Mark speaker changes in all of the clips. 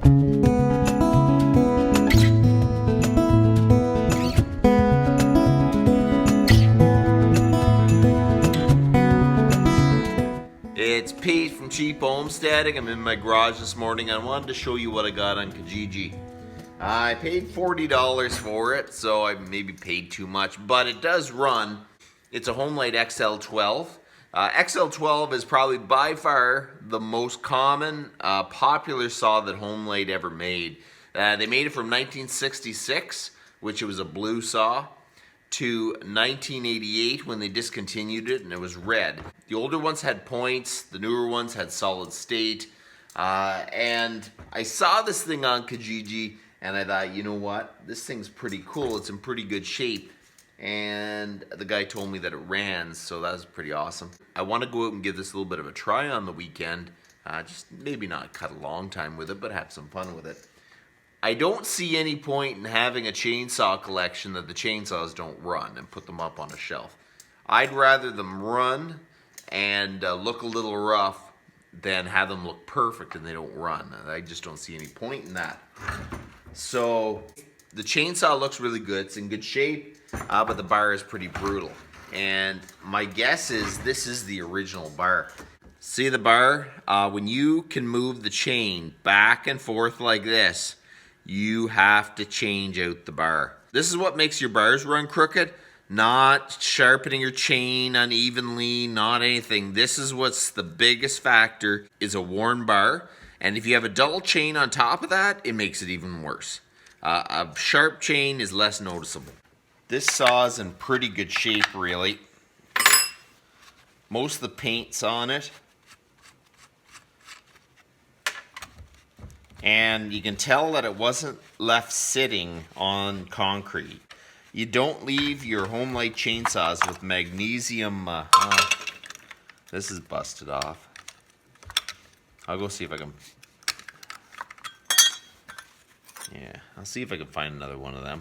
Speaker 1: It's Pete from Cheap Homesteading. I'm in my garage this morning. I wanted to show you what I got on Kijiji. I paid $40 for it, so I maybe paid too much, but it does run. It's a Homelite XL12. XL12 is probably by far the most common, popular saw that Homelite ever made. They made it from 1966, which it was a blue saw, to 1988 when they discontinued it and it was red. The older ones had points, the newer ones had solid state. And I saw this thing on Kijiji and I thought, you know what, this thing's pretty cool, it's in pretty good shape. And the guy told me that it ran, so that was pretty awesome. I want to go out and give this a little bit of a try on the weekend. Just maybe not cut a long time with it, but have some fun with it. I don't see any point in having a chainsaw collection that the chainsaws don't run and put them up on a shelf. I'd rather them run and look a little rough than have them look perfect and they don't run. I just don't see any point in that. So the chainsaw looks really good. It's in good shape, but the bar is pretty brutal. And my guess is this is the original bar. See the bar? When you can move the chain back and forth like this, you have to change out the bar. This is what makes your bars run crooked, not sharpening your chain unevenly, not anything. This is what's the biggest factor, is a worn bar. And if you have a dull chain on top of that, it makes it even worse. A sharp chain is less noticeable. This saw is in pretty good shape, really. Most of the paint's on it. And you can tell that it wasn't left sitting on concrete. You don't leave your Homelite chainsaws with magnesium. This is busted off. I'll go see if I can. Yeah, I'll see if I can find another one of them.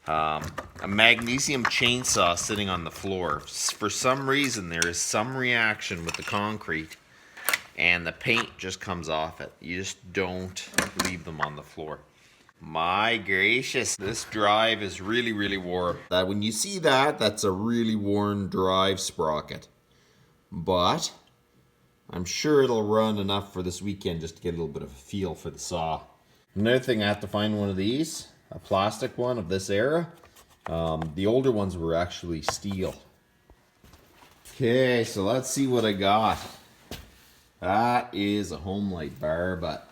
Speaker 1: A magnesium chainsaw sitting on the floor. For some reason, there is some reaction with the concrete, and the paint just comes off it. You just don't leave them on the floor. My gracious, this drive is really, really worn. When you see that, that's a really worn drive sprocket. But I'm sure it'll run enough for this weekend just to get a little bit of a feel for the saw. Another thing, I have to find one of these, a plastic one of this era. The older ones were actually steel. Okay, so let's see what I got. That is a Homelite bar, but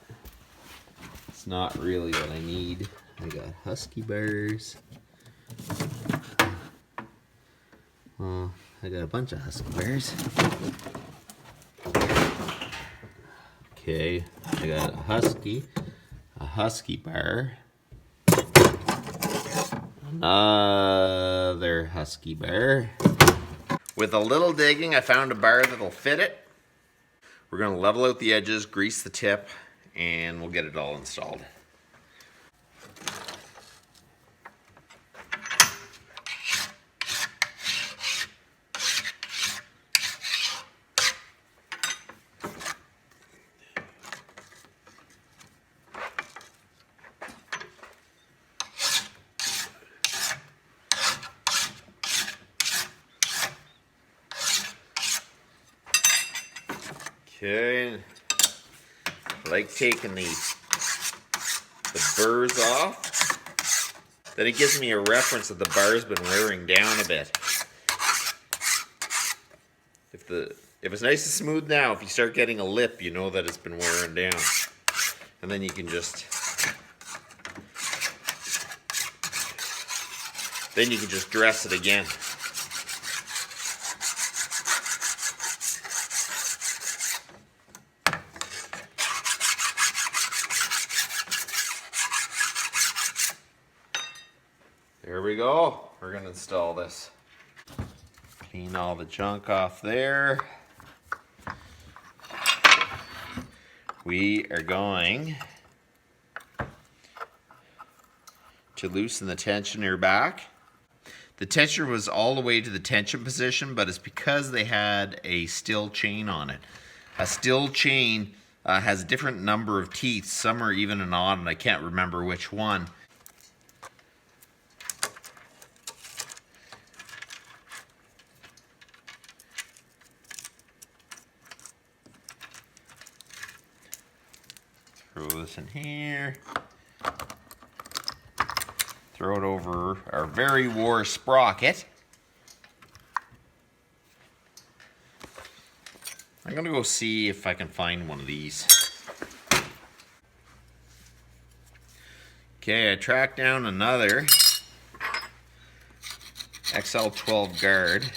Speaker 1: it's not really what I need. I got Husky bars. I got a bunch of Husky bars. Okay, I got a Husky bar. Another Husky bar. With a little digging, I found a bar that'll fit it. We're going to level out the edges, grease the tip, and we'll get it all installed. Okay, I like taking the burrs off. Then it gives me a reference that the bar's been wearing down a bit. If it's nice and smooth now, if you start getting a lip, you know that it's been wearing down. And then you can just dress it again. There we go. We're going to install this. Clean all the junk off there. We are going to loosen the tensioner back. The tensioner was all the way to the tension position, but it's because they had a still chain on it. A still chain has a different number of teeth. Some are even and odd, and I can't remember which one. Throw this in here. Throw it over our very war sprocket. I'm gonna go see if I can find one of these. Okay, I tracked down another XL12 guard.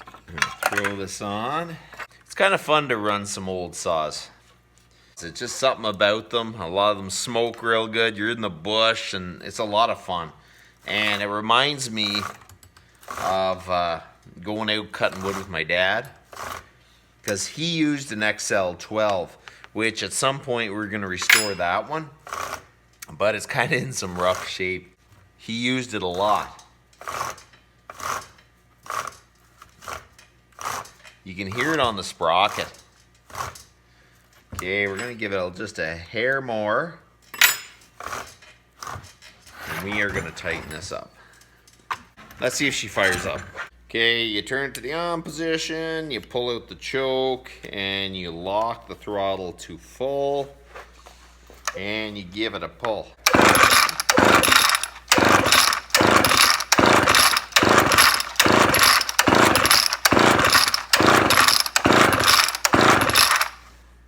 Speaker 1: I'm gonna throw this on. It's kind of fun to run some old saws. It's just something about them. A lot of them smoke real good. You're in the bush, and it's a lot of fun. And it reminds me of going out cutting wood with my dad, because he used an XL12, which at some point we're going to restore that one, but it's kind of in some rough shape. He used it a lot. You can hear it on the sprocket. Okay, we're going to give it just a hair more, and we are going to tighten this up. Let's see if she fires up. Okay, you turn it to the on position, you pull out the choke, and you lock the throttle to full, and you give it a pull.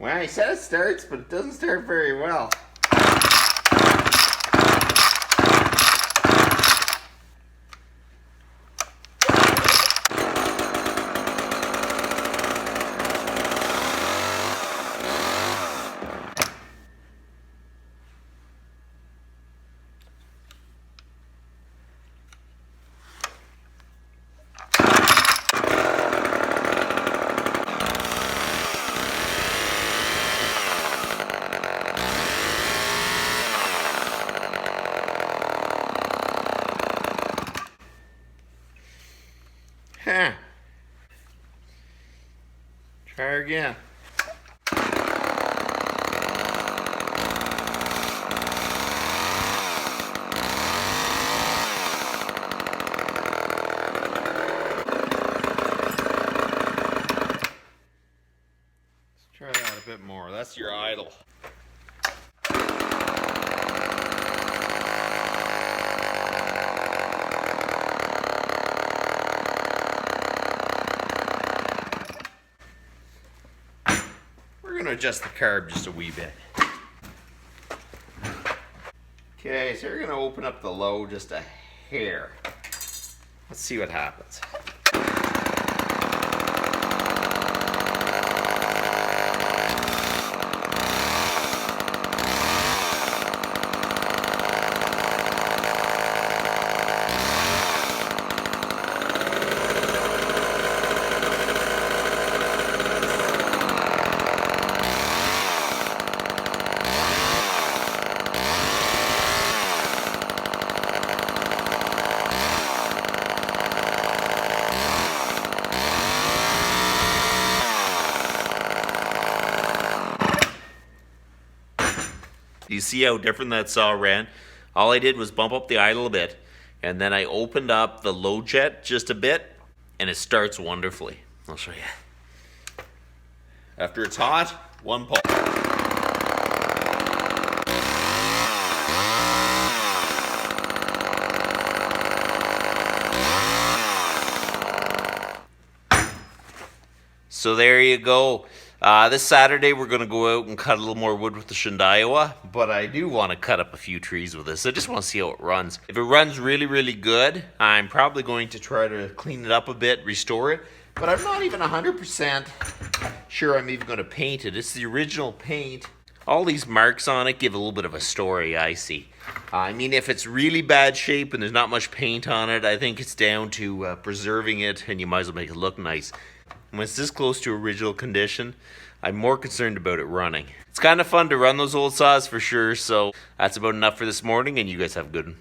Speaker 1: Well, he said it starts, but it doesn't start very well. Huh. Try again. Let's try that a bit more. That's your idle. Adjust the carb just a wee bit. Okay, so we're going to open up the low just a hair. Let's see what happens. Do you see how different that saw ran? All I did was bump up the idle a bit, and then I opened up the low jet just a bit, and it starts wonderfully. I'll show you. After it's hot, one pull. So there you go. This Saturday we're going to go out and cut a little more wood with the Shindaiwa, but I do want to cut up a few trees with this. I just want to see how it runs. If it runs really, really good, I'm probably going to try to clean it up a bit, restore it, but I'm not even 100% sure I'm even going to paint it. It's the original paint. All these marks on it give a little bit of a story, I see. I mean, if it's really bad shape and there's not much paint on it, I think it's down to preserving it, and you might as well make it look nice. When it's this close to original condition, I'm more concerned about it running. It's kind of fun to run those old saws for sure, so that's about enough for this morning, and you guys have a good one.